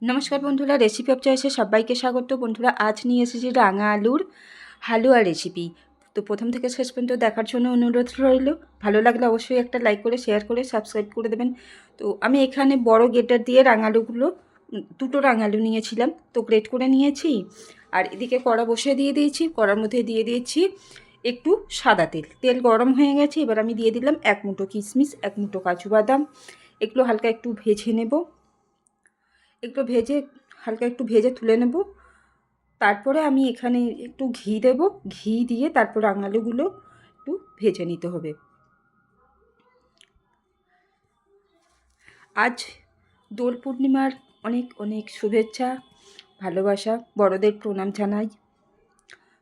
নমস্কার বন্ধুরা, recipe of চয়েসে সবাইকে স্বাগত। বন্ধুরা, আজ নিয়ে এসেছি রাঙা আলুর হালুয়া রেসিপি। তো প্রথম থেকে শেষ পর্যন্ত দেখার জন্য অনুরোধ রইল। ভালো লাগলে অবশ্যই একটা লাইক করে, শেয়ার করে, সাবস্ক্রাইব করে দেবেন। তো আমি এখানে বড় গ্রেটার দিয়ে রাঙালুগুলো, দুটো রাঙালু নিয়েছিলাম, তো গ্রেট করে নিয়েছি। আর এদিকে কড়া বসিয়ে দিয়ে দিয়েছি। কড়ার মধ্যে দিয়ে দিয়েছি একটু সাদা তেল। তেল গরম হয়ে গেছে। এবার আমি দিয়ে দিলাম 1 মুঠো কিশমিশ, 1 মুঠো কাজু বাদাম। এগুলো হালকা একটু ভেজে নেব। হালকা একটু ভেজে তুলে নেব। তারপরে আমি এখানে একটু ঘি দেব। ঘি দিয়ে তারপর রাঙালুগুলো একটু ভেজে নিতে হবে। আজ দোল পূর্ণিমার অনেক অনেক শুভেচ্ছা, ভালোবাসা, বড়দের প্রণাম জানাই।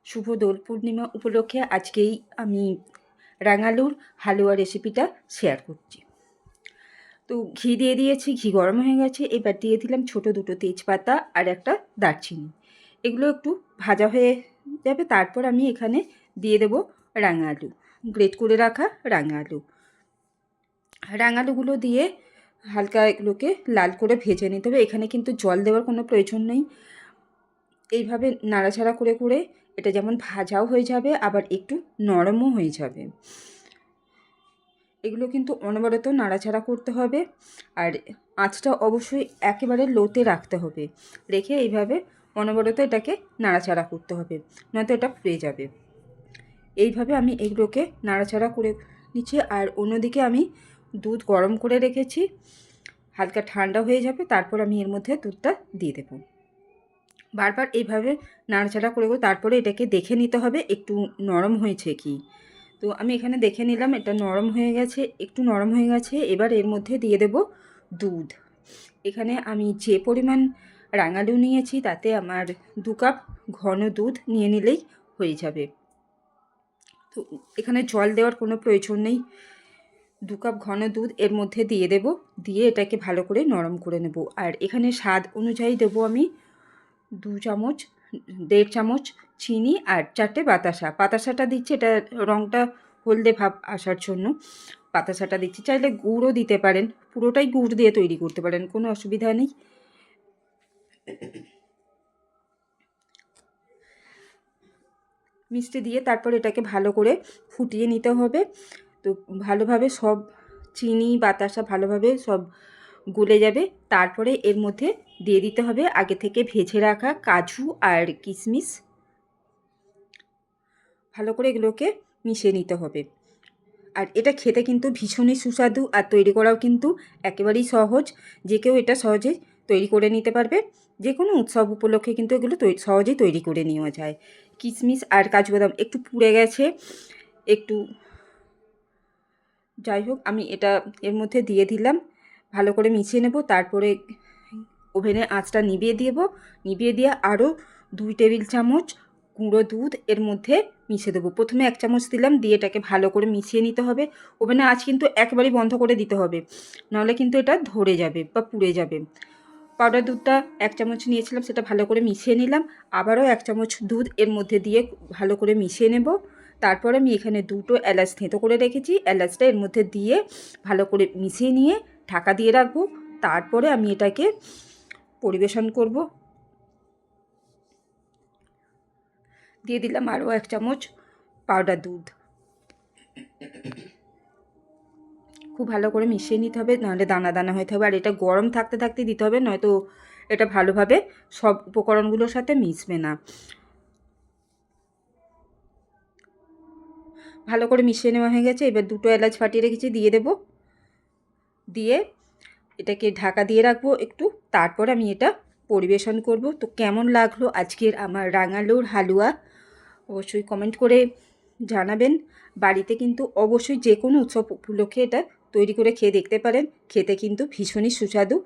শুভ দোল পূর্ণিমা উপলক্ষে আজকেই আমি রাঙালুর হালুয়া রেসিপিটা শেয়ার করছি। তো ঘি দিয়ে দিয়েছি, ঘি গরম হয়ে গেছে। এবার দিয়ে দিলাম ছোটো দুটো তেজপাতা আর একটা দারচিনি। এগুলো একটু ভাজা হয়ে যাবে। তারপর আমি এখানে দিয়ে দেব রাঙা আলু, গ্রেট করে রাখা রাঙা আলু। রাঙা আলুগুলো দিয়ে হালকা এগুলোকে লাল করে ভেজে নিতে হবে। এখানে কিন্তু জল দেওয়ার কোনো প্রয়োজন নেই। এইভাবে নাড়াচাড়া করে করে এটা যেমন ভাজাও হয়ে যাবে, আবার একটু নরমও হয়ে যাবে। এগুলো কিন্তু অনবরত নাড়াচাড়া করতে হবে। আর আঁচটা অবশ্যই একেবারে লোতে রাখতে হবে। রেখে এইভাবে অনবরত এটাকে নাড়াচাড়া করতে হবে, নয়তো এটা পুড়ে যাবে। এইভাবে আমি এগুলোকে নাড়াচাড়া করে নিচ্ছি। আর অন্যদিকে আমি দুধ গরম করে রেখেছি, হালকা ঠান্ডা হয়ে যাবে। তারপর আমি এর মধ্যে দুধটা দিয়ে দেব। বারবার এইভাবে নাড়াচাড়া করে তারপরে এটাকে দেখে নিতে হবে একটু নরম হয়েছে কি। তো আমি এখানে দেখে নিলাম এটা নরম হয়ে গেছে, একটু নরম হয়ে গেছে। এবার এর মধ্যে দিয়ে দেব দুধ। এখানে আমি যে পরিমাণ রাঙালু নিয়েছি তাতে আমার 2 কাপ ঘন দুধ নিয়ে নিলেই হয়ে যাবে। তো এখানে জল দেওয়ার কোনো প্রয়োজন নেই। 2 কাপ ঘন দুধ এর মধ্যে দিয়ে দেব। দিয়ে এটাকে ভালো করে নরম করে নেব। আর এখানে স্বাদ অনুযায়ী দেবো আমি 2 চামচ, 1.5 চামচ চিনি আর 4টে বাতাসা। বাতাসাটা দিচ্ছি এটা রঙটা হলদে ভাব আসার জন্য বাতাসাটা দিচ্ছি। চাইলে গুড়ও দিতে পারেন, পুরোটাই গুড় দিয়ে তৈরি করতে পারেন, কোনো অসুবিধা নেই। মিষ্টি দিয়ে তারপর এটাকে ভালো করে ফুটিয়ে নিতে হবে। তো ভালোভাবে সব চিনি বাতাসা ভালোভাবে সব গলে যাবে। তারপরে এর মধ্যে দিয়ে দিতে হবে আগে থেকে ভেজে রাখা কাজু আর কিশমিশ। ভালো করে এগুলোকে মিশিয়ে নিতে হবে। আর এটা খেতে কিন্তু ভীষণই সুস্বাদু, আর তৈরি করাও কিন্তু একেবারেই সহজ। যে কেউ এটা সহজে তৈরি করে নিতে পারবে। যে কোনো উৎসব উপলক্ষে কিন্তু এগুলো সহজেই তৈরি করে নেওয়া যায়। কিশমিশ আর কাজু বাদাম একটু পুড়ে গেছে, একটু যাই হোক আমি এটা এর মধ্যে দিয়ে দিলাম। ভালো করে মিশিয়ে নেব। তারপরে ওভেনের আঁচটা নিভিয়ে দিয়ে আরও 2 টেবিল চামচ গুঁড়ো দুধ এর মধ্যে মিশিয়ে দেবো। প্রথমে 1 চামচ দিলাম, দিয়ে এটাকে ভালো করে মিশিয়ে নিতে হবে। ওভেনের আঁচ কিন্তু একেবারেই বন্ধ করে দিতে হবে, নাহলে কিন্তু এটা ধরে যাবে বা পুড়ে যাবে। পাউডার দুধটা 1 চামচ নিয়েছিলাম, সেটা ভালো করে মিশিয়ে নিলাম। আবারও 1 চামচ দুধ এর মধ্যে দিয়ে ভালো করে মিশিয়ে নেব। তারপর আমি এখানে 2টো এলাচ থেঁতো করে রেখেছি, এলাচটা এর মধ্যে দিয়ে ভালো করে মিশিয়ে নিয়ে ঢাকা দিয়ে রাখবো। তারপরে আমি এটাকে পরিবেশন করব। দিয়ে দিলাম আরও 1 চামচ পাউডার দুধ। খুব ভালো করে মিশিয়ে নিতে হবে, নাহলে দানা দানা হয়ে থাকবে। আর এটা গরম থাকতে থাকতে দিতে হবে, নয়তো এটা ভালোভাবে সব উপকরণগুলোর সাথে মিশবে না। ভালো করে মিশিয়ে নেওয়া হয়ে গেছে। এবার 2টো এলাচ ফাটিয়ে রেখেছি, দিয়ে দেব। দিয়ে এটাকে ঢাকা দিয়ে রাখবো একটু। তারপর আমি এটা পরিবেশন করব। তো কেমন লাগলো আজকের আমার রাঙালুর হালুয়া অবশ্যই কমেন্ট করে জানাবেন। বাড়িতে কিন্তু অবশ্যই যে কোনো উৎসব উপলক্ষে এটা তৈরি করে খেয়ে দেখতে পারেন। খেতে কিন্তু ভীষণই সুস্বাদু।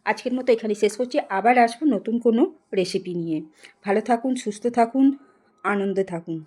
আজকের মতো এখানে শেষ করছি। আবার আসবো নতুন কোনো রেসিপি নিয়ে। ভালো থাকুন, সুস্থ থাকুন, আনন্দে থাকুন।